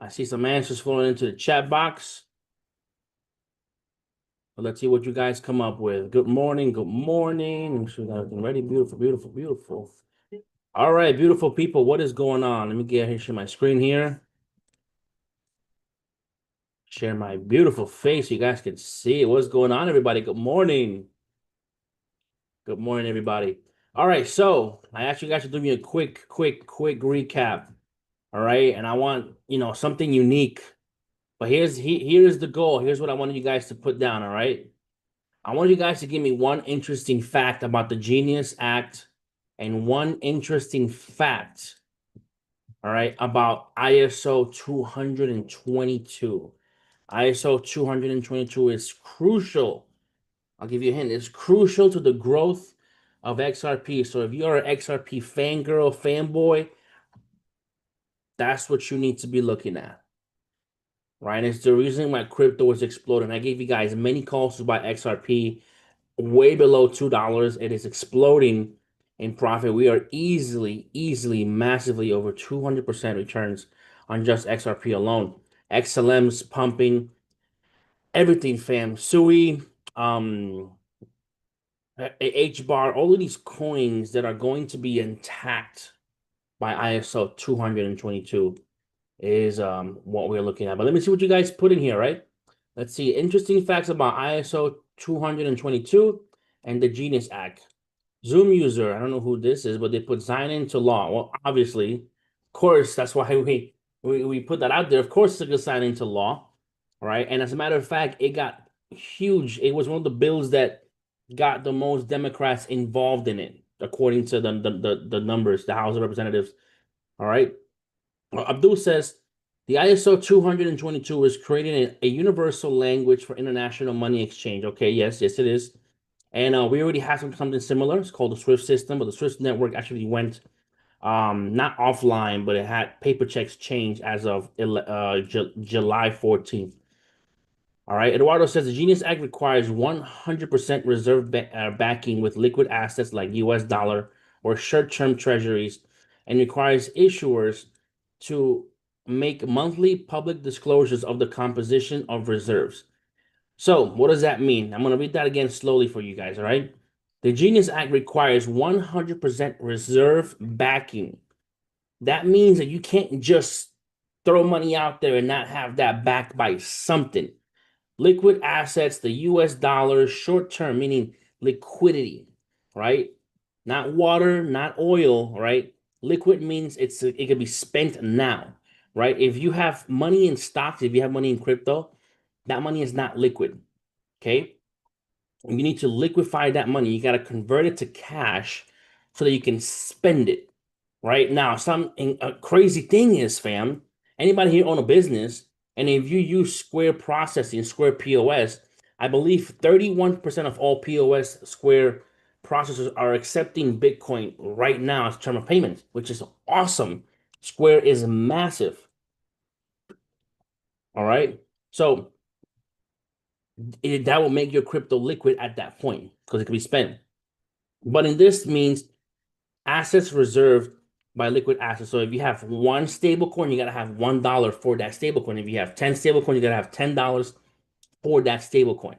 I see some answers flowing into the chat box. So let's see what you guys come up with. Good morning. Good morning. Make sure we got everything ready. Beautiful, beautiful, beautiful. All right, beautiful people. What is going on? Let me get here, share my screen here. Share my beautiful face so you guys can see what's going on, everybody. Good morning. Good morning, everybody. All right, so I asked you guys to do me a quick recap. All right, and I want something unique. But here's the goal. Here's what I wanted you guys to put down. All right, I want you guys to give me one interesting fact about the Genius Act and one interesting fact. All right, about ISO 222. ISO 222 is crucial. I'll give you a hint. It's crucial to the growth of XRP. So if you're an XRP fangirl, fanboy, that's what you need to be looking at. Right? It's the reason why crypto is exploding. I gave you guys many calls to buy XRP way below $2. It is exploding in profit. We are easily, massively over 200% returns on just XRP alone. XLM's pumping everything, fam. Sui, H bar, all of these coins that are going to be intact by ISO 222 is what we're looking at. But let me see what you guys put in here, right? Let's see. Interesting facts about ISO 222 and the Genius Act. Zoom user, I don't know who this is, but they put sign into law. Well, obviously, of course, that's why we put that out there. Of course, it's a good sign into law, right? And as a matter of fact, it got huge. It was one of the bills that got the most Democrats involved in it, according to the numbers, the House of Representatives. All right. Abdul says the ISO 222 is creating a universal language for international money exchange. Okay, yes, it is. And we already have something similar. It's called the SWIFT system, but the SWIFT network actually went not offline, but it had paper checks change as of July 14th. All right. Eduardo says the Genius Act requires 100% reserve backing with liquid assets like US dollar or short-term treasuries and requires issuers to make monthly public disclosures of the composition of reserves. So, what does that mean? I'm going to read that again slowly for you guys, all right? The Genius Act requires 100% reserve backing. That means that you can't just throw money out there and not have that backed by something. Liquid assets, the US dollar, short term, meaning liquidity, right? Not water, not oil, right? Liquid means it can be spent now, right? If you have money in stocks, if you have money in crypto, that money is not liquid, okay? You need to liquefy that money. You got to convert it to cash so that you can spend it, right? Now, a crazy thing is, fam, anybody here own a business, and if you use Square processing, Square POS, I believe 31% of all POS Square processors are accepting Bitcoin right now as term of payment, which is awesome. Square is massive. All right. So that will make your crypto liquid at that point because it can be spent. But in this means assets reserved by liquid assets. So if you have one stable coin, you gotta have $1 for that stable coin. If you have 10 stable coins, you gotta have $10 for that stable coin.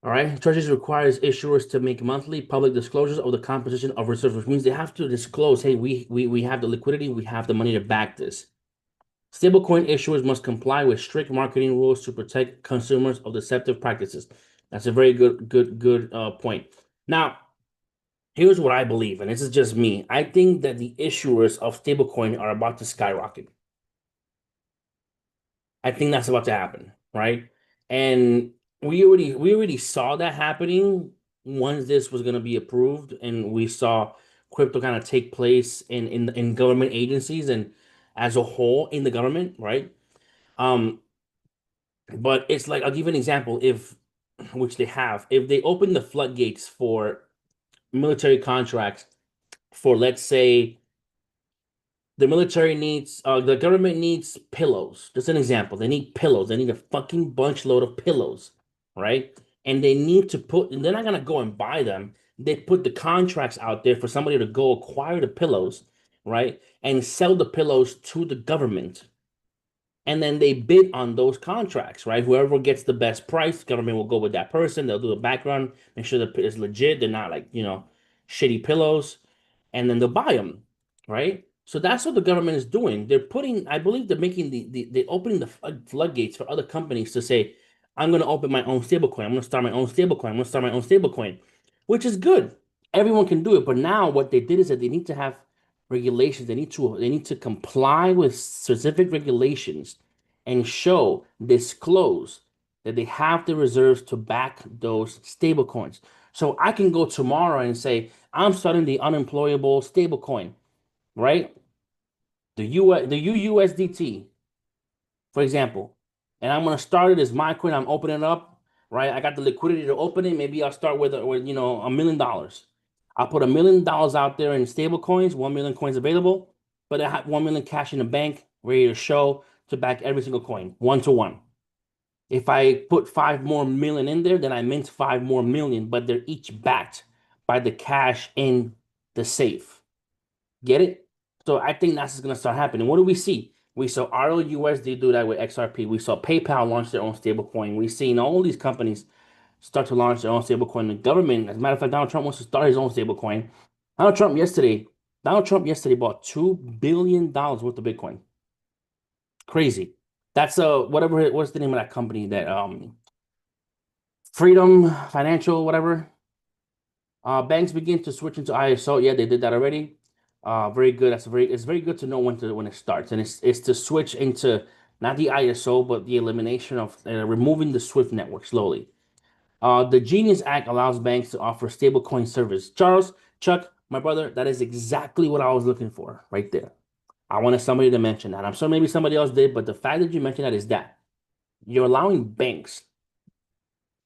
All right. Treasury requires issuers to make monthly public disclosures of the composition of reserves, which means they have to disclose, hey, we have the liquidity, we have the money to back this. Stablecoin issuers must comply with strict marketing rules to protect consumers of deceptive practices. That's a very good point. Now, here's what I believe, and this is just me. I think that the issuers of stablecoin are about to skyrocket. I think that's about to happen, right? And we already saw that happening once this was going to be approved, and we saw crypto kind of take place in government agencies and as a whole in the government, right? Um, but it's like I'll give you an example. If which they have, if they open the floodgates for military contracts for, let's say, the government needs pillows. Just an example. They need pillows. They need a fucking bunch load of pillows, right? And they need to and they're not gonna go and buy them. They put the contracts out there for somebody to go acquire the pillows, right? And sell the pillows to the government. and then they bid on those contracts, right? Whoever gets the best price, the government will go with that person. They'll do a background, make sure that it's legit. They're not like, shitty pillows, and then they'll buy them, right? So that's what the government is doing. They're putting, I believe they're making they're opening the floodgates for other companies to say, I'm going to open my own stablecoin. I'm going to start my own stablecoin. I'm going to start my own stablecoin, which is good. Everyone can do it. But now what they did is that they need to have regulations. They need to comply with specific regulations and show, disclose that they have the reserves to back those stable coins. So I can go tomorrow and say, I'm starting the unemployable stable coin, right? The UUSDT, for example. And I'm gonna start it as my coin. I'm opening it up, right? I got the liquidity to open it. Maybe I'll start with $1 million. I'll put $1 million out there in stable coins, 1 million coins available, but I have 1 million cash in the bank, ready to show to back every single coin, 1 to 1. If I put 5 more million in there, then I mint 5 more million, but they're each backed by the cash in the safe. Get it? So I think that's going to start happening. What do we see? We saw RLUSD do that with XRP. We saw PayPal launch their own stablecoin. We've seen all these companies start to launch their own stablecoin. The government, as a matter of fact, Donald Trump wants to start his own stablecoin. Donald Trump yesterday bought $2 billion worth of Bitcoin. Crazy. That's whatever. What's the name of that company that Freedom Financial, whatever. Banks begin to switch into ISO. Yeah, they did that already. Very good. It's very good to know when it starts, and it's to switch into not the ISO but the elimination of removing the Swift network slowly. The Genius Act allows banks to offer stablecoin service. Charles, Chuck, my brother, that is exactly what I was looking for right there. I wanted somebody to mention that. I'm sure maybe somebody else did, but the fact that you mentioned that is that you're allowing banks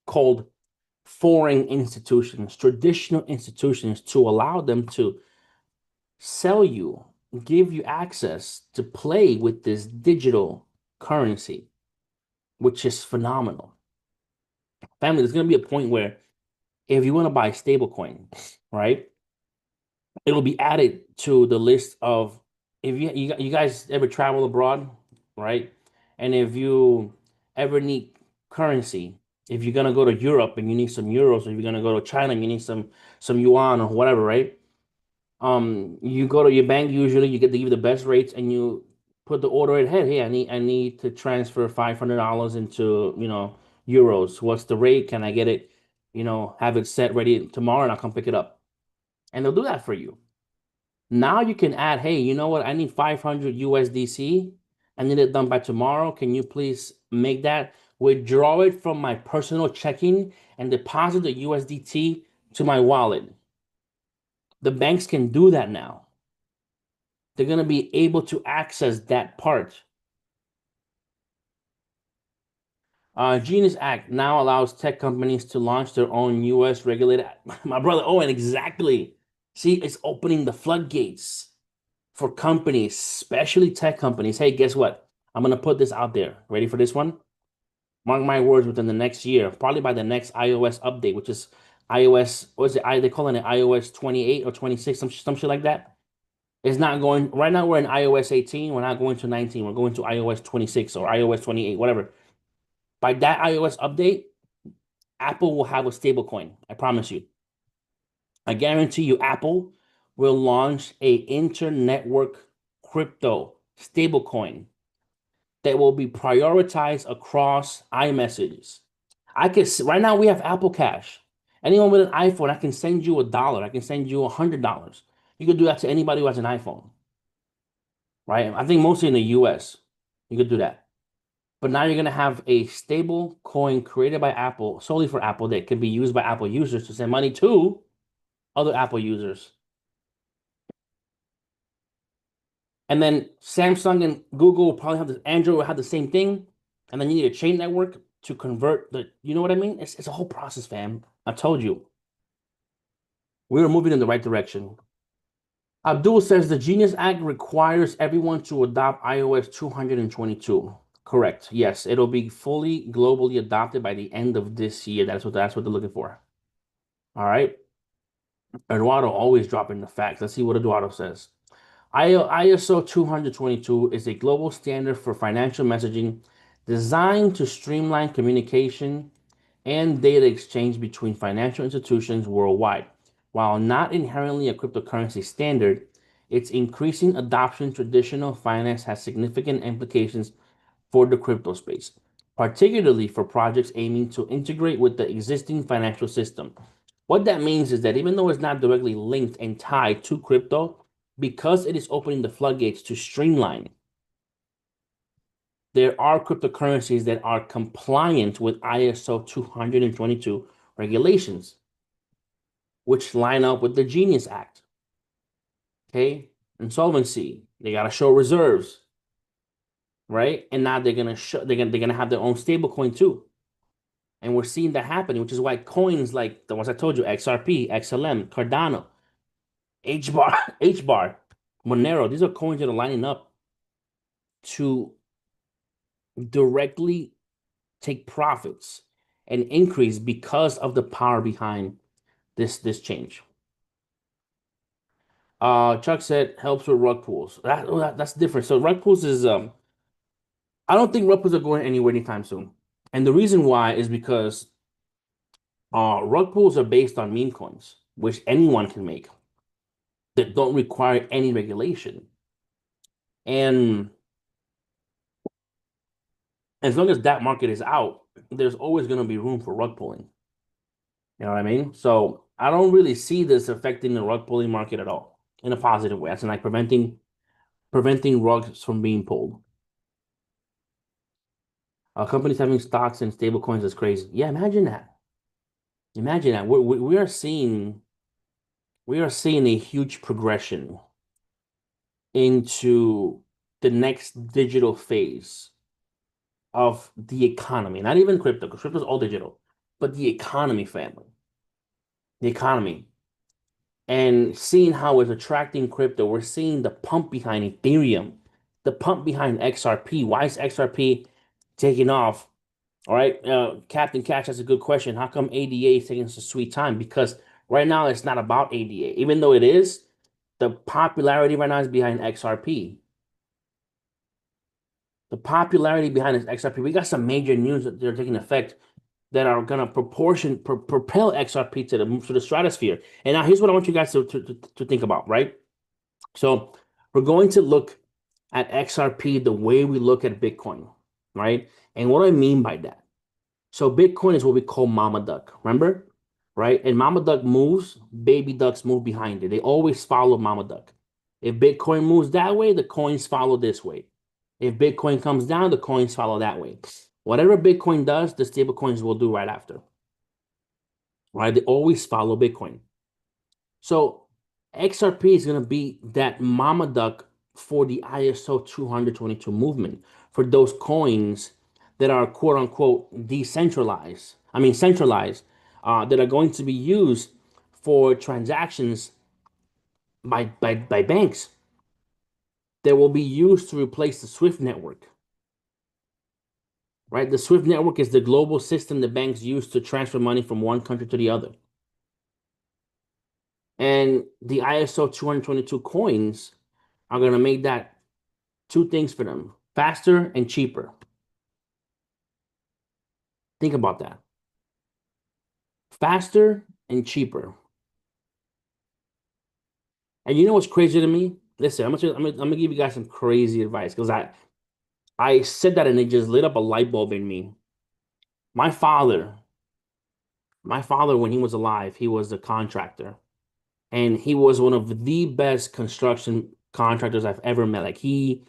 called foreign institutions, traditional institutions, to allow them to sell you, give you access to play with this digital currency, which is phenomenal. Family, there's going to be a point where if you want to buy stablecoin, right, it'll be added to the list of if you guys ever travel abroad, right? And if you ever need currency, if you're gonna go to Europe and you need some euros, or if you're gonna go to China and you need some yuan or whatever, right? You go to your bank, usually you get to give the best rates, and you put the order ahead. Hey, I need to transfer $500 into, euros. What's the rate? Can I get it, have it set ready tomorrow and I'll come pick it up. And they'll do that for you. Now you can add, hey, you know what? I need 500 USDC. I need it done by tomorrow. Can you please make that? Withdraw it from my personal checking and deposit the USDT to my wallet. The banks can do that now. They're going to be able to access that part. Genius Act now allows tech companies to launch their own US regulated. My brother Owen, exactly. See, it's opening the floodgates for companies, especially tech companies. Hey, guess what? I'm going to put this out there. Ready for this one? Mark my words, within the next year, probably by the next iOS update, which is iOS, what is it? They calling it iOS 28 or 26, some shit like that. It's not going, right now we're in iOS 18. We're not going to 19. We're going to iOS 26 or iOS 28, whatever. By that iOS update, Apple will have a stable coin. I promise you. I guarantee you, Apple will launch a inter-network crypto stablecoin that will be prioritized across iMessages. Right now we have Apple Cash. Anyone with an iPhone, I can send you $1. I can send you $100. You could do that to anybody who has an iPhone, right? I think mostly in the US, you could do that. But now you're going to have a stable coin created by Apple, solely for Apple, that can be used by Apple users to send money to other Apple users. And then Samsung and Google will probably have this, Android will have the same thing. And then you need a chain network to convert you know what I mean? It's a whole process, fam. I told you. We were moving in the right direction. Abdul says the Genius Act requires everyone to adopt iOS 222. Correct. Yes, it'll be fully globally adopted by the end of this year. That's what they're looking for. All right. Eduardo always dropping the facts. Let's see what Eduardo says. ISO 222 is a global standard for financial messaging designed to streamline communication and data exchange between financial institutions worldwide. While not inherently a cryptocurrency standard, its increasing adoption in traditional finance has significant implications for the crypto space, particularly for projects aiming to integrate with the existing financial system. What that means is that even though it's not directly linked and tied to crypto, because it is opening the floodgates to streamline, there are cryptocurrencies that are compliant with ISO 222 regulations, which line up with the Genius Act. Okay, insolvency, they got to show reserves, right? And now they're gonna have their own stable coin too. And we're seeing that happening, which is why coins like the ones I told you, XRP, XLM, Cardano, HBAR, HBAR, Monero, these are coins that are lining up to directly take profits and increase because of the power behind this change. Chuck said helps with rug pools. That's different. So rug pools is I don't think rug pools are going anywhere anytime soon. And the reason why is because rug pools are based on meme coins, which anyone can make that don't require any regulation. And as long as that market is out, there's always going to be room for rug pulling. You know what I mean? So I don't really see this affecting the rug pulling market at all in a positive way. That's like preventing rugs from being pulled. Companies having stocks and stable coins is crazy. Yeah, imagine that. Imagine that. We are seeing a huge progression into the next digital phase of the economy. Not even crypto, because crypto is all digital, but the economy, family. The economy. And seeing how it's attracting crypto, we're seeing the pump behind Ethereum, the pump behind XRP. Why is XRP taking off? All right, Captain Cash, that's a good question. How come ADA is taking such a sweet time? Because right now it's not about ADA, even though it is. The popularity right now is behind XRP. The popularity behind this XRP. We got some major news that are taking effect that are gonna propel XRP to the stratosphere. And now here's what I want you guys to think about, right? So we're going to look at XRP the way we look at Bitcoin, right? And what do I mean by that? So Bitcoin is what we call mama duck, remember? Right? And mama duck moves, baby ducks move behind it. They always follow mama duck. If Bitcoin moves that way, the coins follow this way. If Bitcoin comes down, the coins follow that way. Whatever Bitcoin does, the stable coins will do right after. Right? They always follow Bitcoin. So XRP is going to be that mama duck for the ISO 222 movement, for those coins that are quote unquote decentralized, I mean centralized, that are going to be used for transactions by banks that will be used to replace the SWIFT network. Right? The SWIFT network is the global system that banks use to transfer money from one country to the other. And the ISO 222 coins are going to make that two things for them: faster and cheaper. Think about that. Faster and cheaper. And you know what's crazy to me? Listen, I'm gonna give you guys some crazy advice because I said that and it just lit up a light bulb in me. My father, my father, when he was alive, he was a contractor, and he was one of the best construction contractors I've ever met. Like he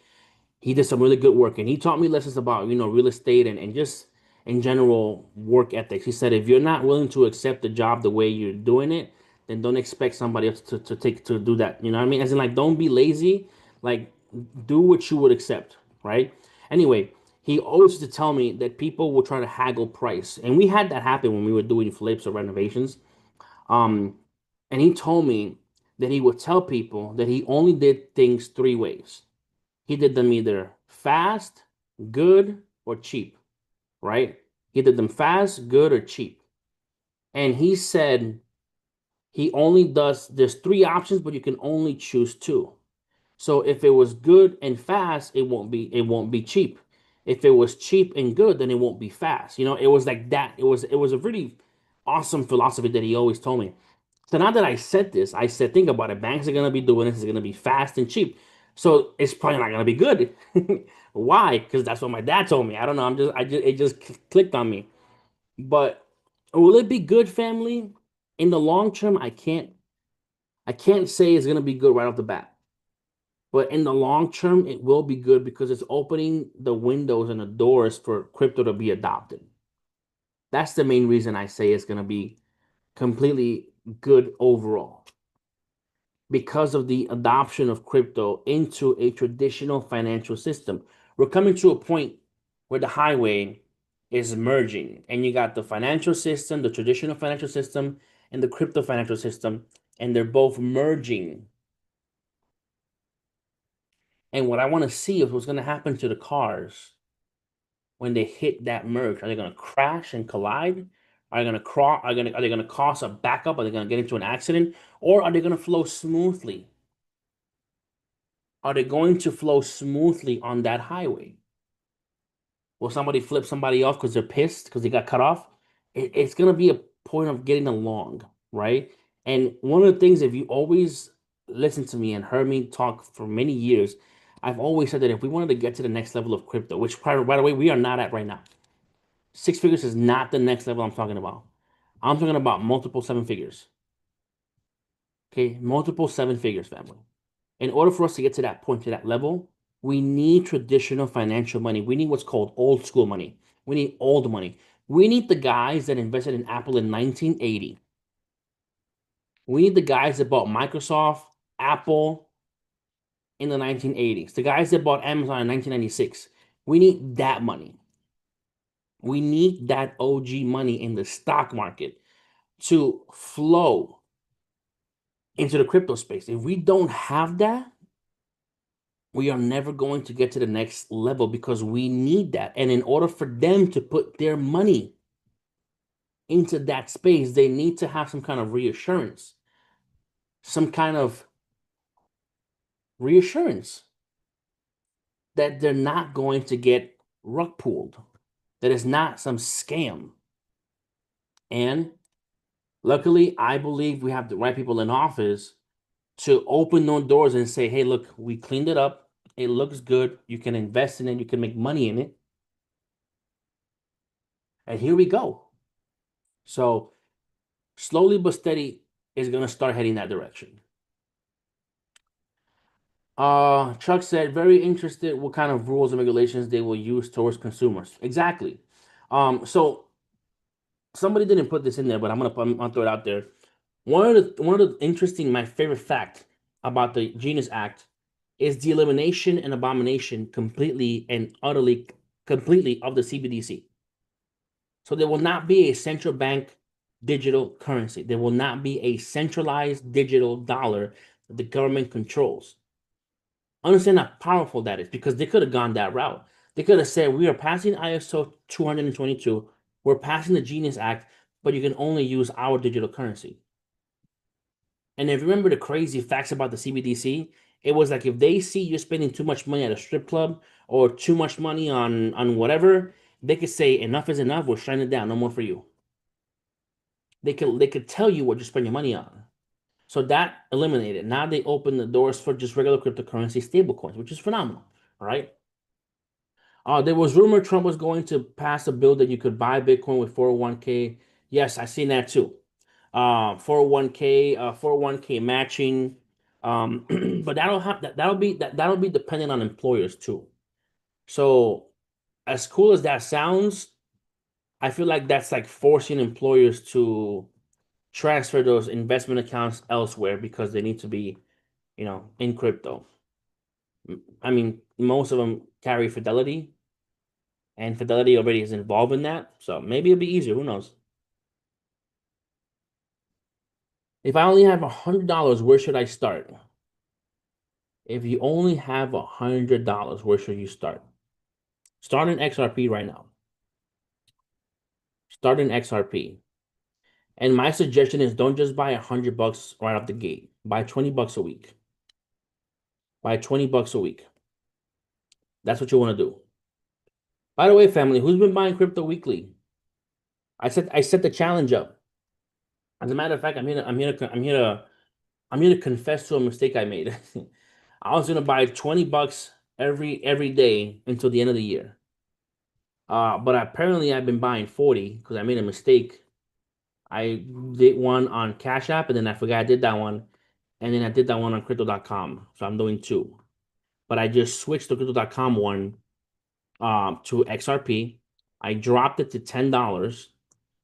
did some really good work, and he taught me lessons about real estate and just in general work ethics. He said if you're not willing to accept the job the way you're doing it, then don't expect somebody else to do that. You know what I mean? As in, like, don't be lazy. Like, do what you would accept, right? Anyway, he always used to tell me that people will try to haggle price, and we had that happen when we were doing flips or renovations. um and he told me that he would tell people that he only did things three ways. He did them either fast, good, or cheap, right? He did them fast, good, or cheap. And he said he only does, there's three options, but you can only choose two. So if it was good and fast, it won't be cheap. If it was cheap and good, then it won't be fast. It was like that. It was a really awesome philosophy that he always told me. So now that I said this, I said, think about it. Banks are gonna be doing this. It's gonna be fast and cheap. So it's probably not gonna be good. Why? Because that's what my dad told me. I don't know. It just clicked on me. But will it be good, family? In the long term, I can't say it's gonna be good right off the bat. But in the long term, it will be good because it's opening the windows and the doors for crypto to be adopted. That's the main reason I say it's gonna be completely good overall because of the adoption of crypto into a traditional financial system. We're coming to a point where the highway is merging, and you got the financial system, the traditional financial system, and the crypto financial system, and they're both merging. And what I want to see is what's going to happen to the cars when they hit that merge. Are they going to crash and collide? Are they going to cross? Are they going to cause a backup? Are they going to get into an accident, or are they going to flow smoothly? Are they going to flow smoothly on that highway? Will somebody flip somebody off because they're pissed because they got cut off? It's going to be a point of getting along, right? And one of the things, if you always listen to me and heard me talk for many years, I've always said that if we wanted to get to the next level of crypto, which, by the way, we are not at right now, six figures is not the next level I'm talking about. I'm talking about multiple seven figures. Okay, multiple seven figures, family. In order for us to get to that point, to that level, we need traditional financial money. We need what's called old school money. We need old money. We need the guys that invested in Apple in 1980. We need the guys that bought Microsoft, Apple in the 1980s. The guys that bought Amazon in 1996. We need that money. We need that OG money in the stock market to flow into the crypto space. If we don't have that, we are never going to get to the next level because we need that. And in order for them to put their money into that space, they need to have some kind of reassurance, some kind of reassurance that they're not going to get rug pulled, that it's not some scam. And luckily, I believe we have the right people in office to open those doors and say, hey, look, we cleaned it up. It looks good. You can invest in it. You can make money in it. And here we go. So slowly but steady is going to start heading that direction. Chuck said, very interested what kind of rules and regulations they will use towards consumers. Exactly. So somebody didn't put this in there, but I'm gonna throw it out there. One of the interesting, my favorite fact about the Genius Act is the elimination and abomination completely and utterly completely of the CBDC. So there will not be a central bank digital currency. There will not be a centralized digital dollar that the government controls. Understand how powerful that is because they could have gone that route. They could have said, we are passing ISO 222, we're passing the Genius Act, but you can only use our digital currency. And if you remember the crazy facts about the CBDC, it was like if they see you're spending too much money at a strip club or too much money on whatever, they could say enough is enough, we're shutting it down, no more for you. They could tell you what you spend your money on. So that eliminated. Now they open the doors for just regular cryptocurrency stablecoins, which is phenomenal. All right. There was rumor Trump was going to pass a bill that you could buy Bitcoin with 401k. Yes, I seen that too. 401k, 401k matching. But that'll be dependent on employers too. So as cool as that sounds, I feel like that's like forcing employers to transfer those investment accounts elsewhere because they need to be, in crypto. I mean, most of them carry Fidelity, and Fidelity already is involved in that. So maybe it'll be easier. Who knows? If I only have $100, where should I start? If you only have $100, where should you start? Start an XRP right now. Start an XRP. And my suggestion is don't just buy $100 right off the gate. Buy $20 a week. Buy 20 bucks a week. That's what you want to do. By the way, family, who's been buying crypto weekly? I set the challenge up. As a matter of fact, I'm here to confess to a mistake I made. I was gonna buy 20 bucks every day until the end of the year. But apparently I've been buying 40 because I made a mistake. I did one on Cash App and then I forgot I did that one. And then I did that one on crypto.com. So I'm doing two. But I just switched the crypto.com one to XRP. I dropped it to $10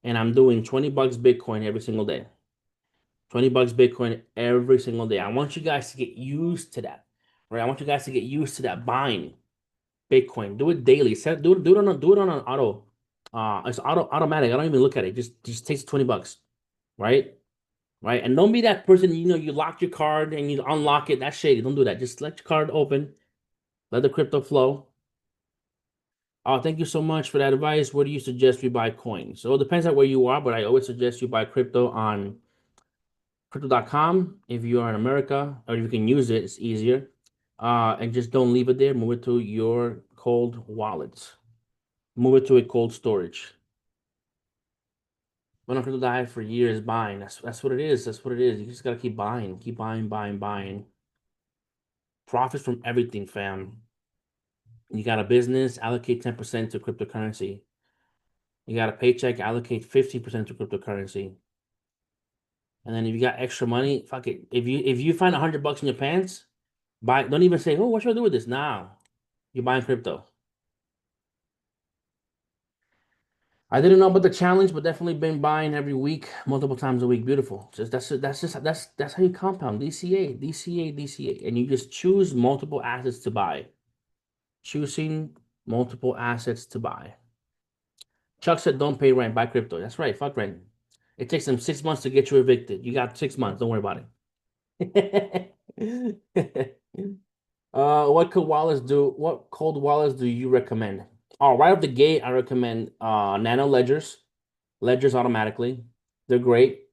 and I'm doing 20 bucks Bitcoin every single day. 20 bucks Bitcoin every single day. I want you guys to get used to that. Right? I want you guys to get used to that buying Bitcoin. Do it daily. Do it on an auto. It's automatic. I don't even look at it. Just takes 20 bucks. Right? Right? And don't be that person, you lock your card and you unlock it. That's shady. Don't do that. Just let your card open. Let the crypto flow. Thank you so much for that advice. Where do you suggest we buy coins? So it depends on where you are, but I always suggest you buy crypto on crypto.com if you are in America, or if you can use it, it's easier. And just don't leave it there. Move it to your cold wallets. Move it to a cold storage. Been on crypto diet for years buying. That's what it is. That's what it is. You just gotta keep buying. Keep buying, buying, buying. Profits from everything, fam. You got a business, allocate 10% to cryptocurrency. You got a paycheck, allocate 50% to cryptocurrency. And then if you got extra money, fuck it. If you find 100 bucks in your pants, buy. Don't even say, "Oh, what should I do with this?" Now you're buying crypto. I didn't know about the challenge, but definitely been buying every week, multiple times a week. Beautiful. That's how you compound DCA, DCA, DCA, and you just choose multiple assets to buy. Choosing multiple assets to buy. Chuck said, "Don't pay rent, buy crypto." That's right. Fuck rent. It takes them 6 months to get you evicted. You got 6 months. Don't worry about it. What cold wallets do you recommend? Oh, right off the gate, I recommend Nano Ledgers. Ledgers automatically. They're great.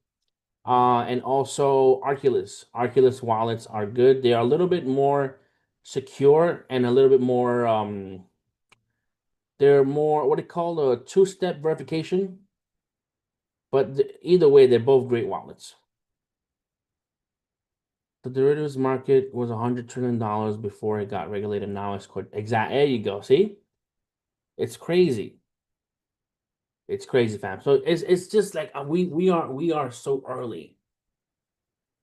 And also Arculus. Arculus wallets are good. They are a little bit more secure and a little bit more they're more what they call a two-step verification. But either way, they're both great wallets. The derivatives market was $100 trillion before it got regulated. Now it's quite exact. There you go. See? It's crazy. It's crazy, fam. So it's just like we are so early.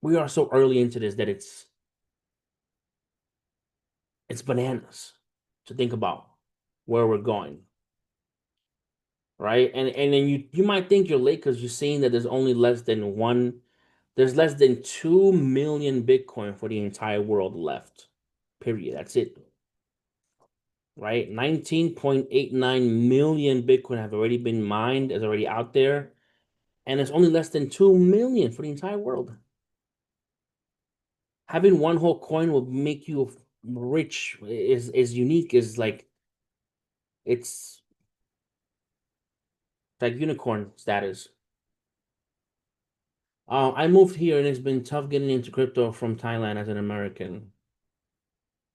We are so early into this that it's bananas to think about where we're going, right? And then you might think you're late because you're seeing that there's less than 2 million Bitcoin for the entire world left. Period. That's it. Right? 19.89 million Bitcoin have already been mined, is already out there, and it's only less than 2 million for the entire world. Having one whole coin will make you rich, is unique, is like it's like unicorn status. I moved here and it's been tough getting into crypto from Thailand as an American.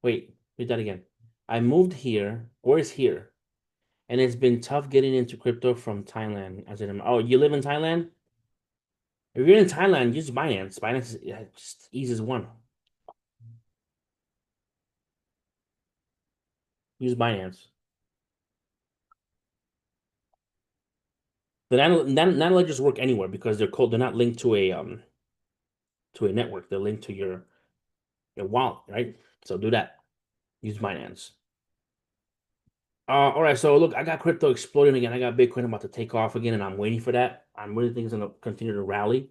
Wait, read that again. I moved here, or is here, and it's been tough getting into crypto from Thailand as an Oh, you live in Thailand? If you're in Thailand, use Binance. Binance is yeah, just easiest one. Use Binance. The nano ledgers work anywhere because they're not linked to a network. They're linked to your wallet, right? So do that. Use Binance. All right. So look, I got crypto exploding again. I got Bitcoin about to take off again, and I'm waiting for that. I'm really thinking it's gonna continue to rally.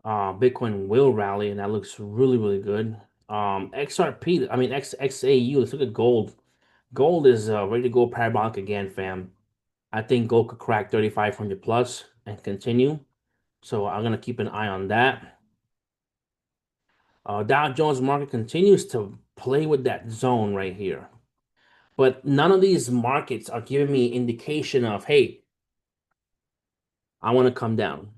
Bitcoin will rally, and that looks really, really good. XRP, I mean XAU. Let's look at gold. Gold is ready to go parabolic again, fam. I think gold could crack 3,500 plus and continue. So I'm gonna keep an eye on that. Dow Jones market continues to play with that zone right here. But none of these markets are giving me indication of, hey, I want to come down.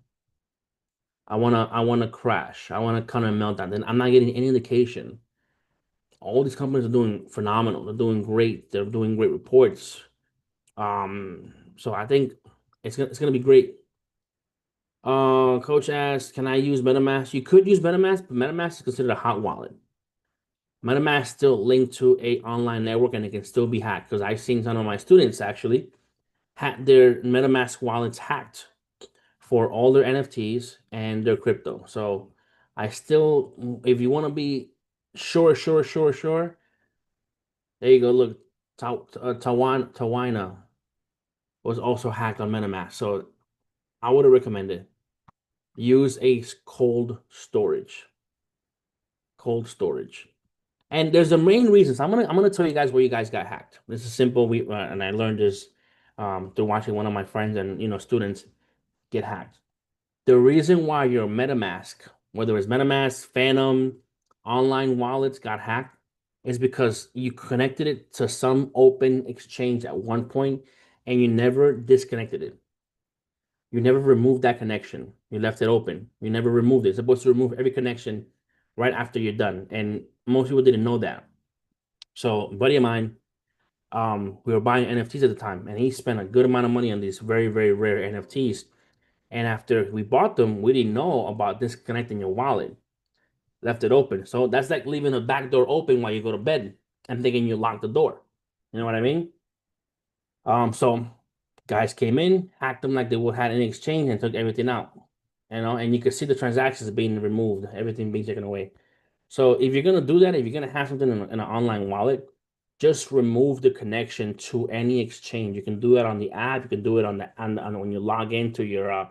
I wanna crash. I wanna kind of melt down. Then I'm not getting any indication. All these companies are doing phenomenal. They're doing great. They're doing great reports. So I think it's gonna be great. Coach asked, "Can I use MetaMask?" You could use MetaMask, but MetaMask is considered a hot wallet. MetaMask still linked to a online network, and it can still be hacked. Because I've seen some of my students actually had their MetaMask wallets hacked for all their NFTs and their crypto. So I still, if you want to be sure, there you go. Look, Tawana was also hacked on MetaMask. So I would recommend it. Use a cold storage. And there's the main reasons. I'm gonna tell you guys where you guys got hacked. This is simple. We and I learned this through watching one of my friends and students get hacked. The reason why your MetaMask, whether it's MetaMask, Phantom, online wallets got hacked, is because you connected it to some open exchange at one point and you never disconnected it. You never removed that connection. You left it open. You never removed it. It's supposed to remove every connection right after you're done. And most people didn't know that. So, a buddy of mine, we were buying NFTs at the time, and he spent a good amount of money on these very, very rare NFTs. And after we bought them, we didn't know about disconnecting your wallet. Left it open. So that's like leaving the back door open while you go to bed and thinking you locked the door. You know what I mean? So guys came in, hacked them like they would had an exchange and took everything out. And you could see the transactions being removed, everything being taken away. So if you're gonna do that, if you're gonna have something in an online wallet, just remove the connection to any exchange. You can do that on the app. You can do it on when you log into your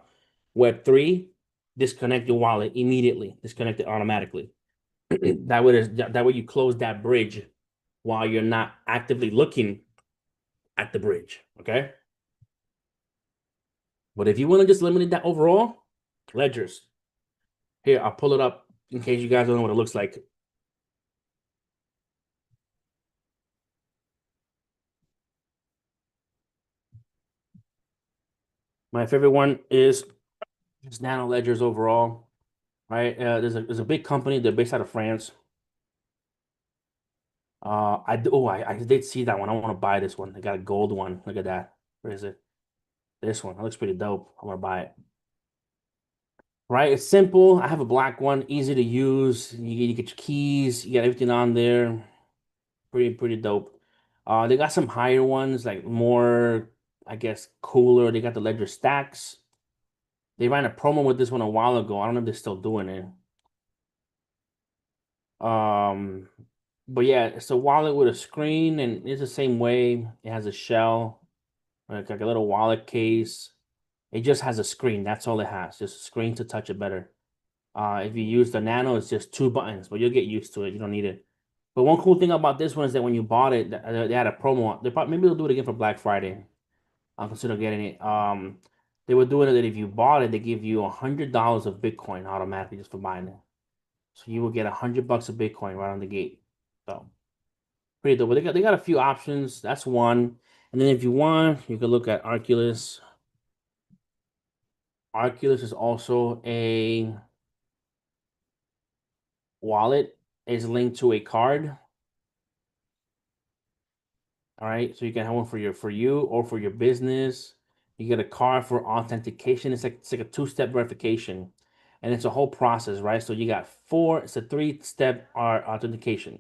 Web3. Disconnect your wallet immediately. Disconnect it automatically. That way you close that bridge while you're not actively looking at the bridge. Okay. But if you want to just limit that overall, ledgers. Here, I'll pull it up in case you guys don't know what it looks like. My favorite one is just Nano Ledgers overall. Right? There's a big company. They're based out of France. I did see that one. I want to buy this one. They got a gold one. Look at that. Where is it? This one. That looks pretty dope. I want to buy it. Right? It's simple. I have a black one, easy to use. You get your keys. You got everything on there. Pretty dope. They got some higher ones, like more, I guess, cooler. They got the Ledger Stacks. They ran a promo with this one a while ago. I don't know if they're still doing it. Um, but yeah, it's a wallet with a screen, and it's the same way. It has a shell, like a little wallet case. It just has a screen. That's all it has. Just a screen to touch it better. If you use the Nano, it's just two buttons, but you'll get used to it. You don't need it. But one cool thing about this one is that when you bought it, they had a promo. Maybe they'll do it again for Black Friday. I'll consider getting it. They were doing it that if you bought it, they give you $100 of Bitcoin automatically just for buying it. So you will get $100 of Bitcoin right on the gate. So pretty dope. But they got a few options. That's one. And then if you want, you can look at Arculus. Arculus is also a wallet. It's linked to a card. All right, so you can have one for you or for your business. You get a card for authentication. It's like a two-step verification, and it's a whole process, right? So you got four. It's a three-step authentication.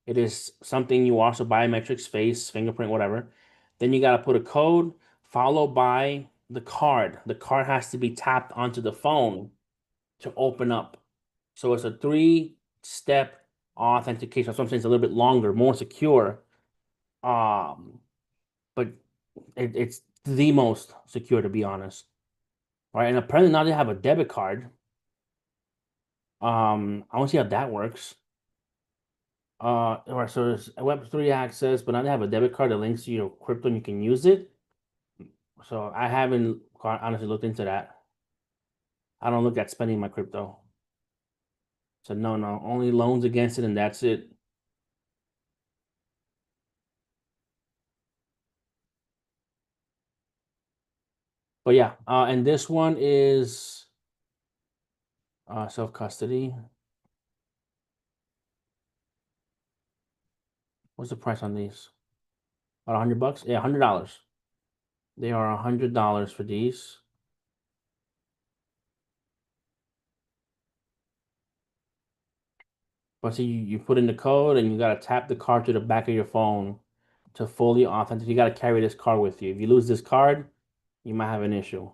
It is something you also biometrics, face, fingerprint, whatever. Then you got to put a code followed by the card. The card has to be tapped onto the phone to open up. So it's a three-step authentication. So I'm saying it's a little bit longer, more secure. Um, but it's the most secure to be honest. All right, and apparently now they have a debit card. I want to see how that works. All right, so there's a Web3 access, but now they have a debit card that links to your crypto and you can use it. So I haven't honestly looked into that. I don't look at spending my crypto. So no, only loans against it, and that's it. But yeah, and this one is self custody. What's the price on these? About $100? Yeah, $100. They are $100 for these. But see, you put in the code and you gotta tap the card to the back of your phone to fully authenticate. You gotta carry this card with you. If you lose this card, you might have an issue.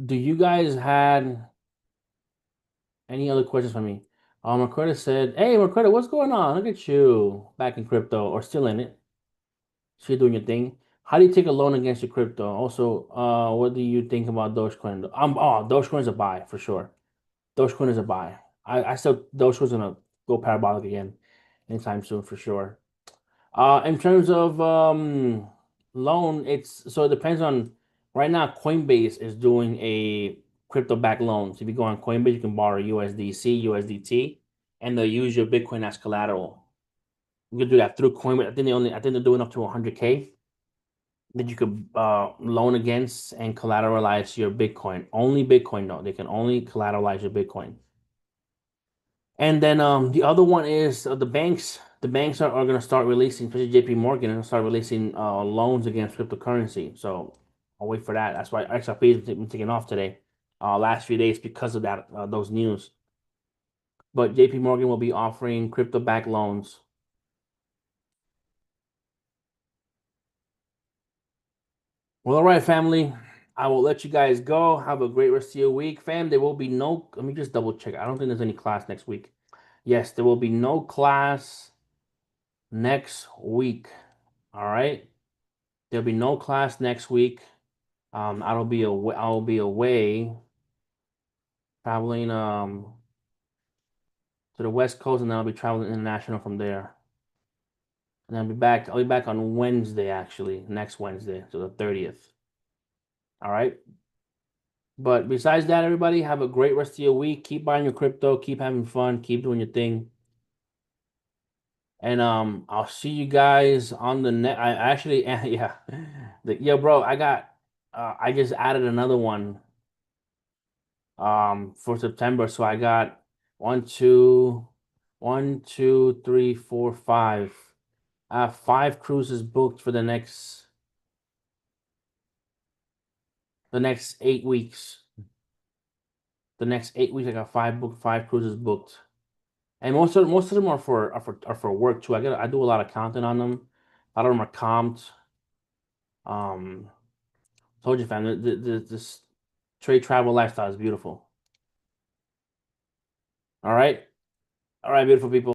Do you guys had any other questions for me? Marquetta said, "Hey, Marquetta, what's going on? Look at you back in crypto or still in it. So you're doing your thing. How do you take a loan against your crypto? Also, what do you think about Dogecoin? Dogecoin is a buy for sure. Dogecoin is a buy. I still Dogecoin's gonna go parabolic again anytime soon for sure. In terms of loan, it depends on right now. Coinbase is doing a crypto backed loan. So if you go on Coinbase, you can borrow USDC, USDT, and they'll use your Bitcoin as collateral. You can do that through Coinbase. I think they're doing up to 100K that you could loan against and collateralize your Bitcoin. Only Bitcoin though. They can only collateralize your Bitcoin. And then the other one is the banks. The banks are going to start releasing, especially JP Morgan, and start releasing loans against cryptocurrency. So I'll wait for that. That's why XRP has been taking off today, last few days because of that those news. But JP Morgan will be offering crypto-backed loans. Well, all right, family. I will let you guys go. Have a great rest of your week, fam. There will be no. Let me just double check. I don't think there's any class next week. Yes, there will be no class next week. All right. There'll be no class next week. I'll be away traveling to the West Coast, and then I'll be traveling international from there. And I'll be back. I'll be back on Wednesday, actually, next Wednesday, so the 30th. All right. But besides that, everybody have a great rest of your week. Keep buying your crypto. Keep having fun. Keep doing your thing. And I'll see you guys on the net. I actually, yeah, yo, bro, I just added another one for September. So I got one, two, one, two, three, four, five. I have five cruises booked for the next 8 weeks. The next 8 weeks, I got five cruises booked. And most of them are for work too. I do a lot of content on them. A lot of them are comped. Um, told you, fam, this trade travel lifestyle is beautiful. All right, beautiful people.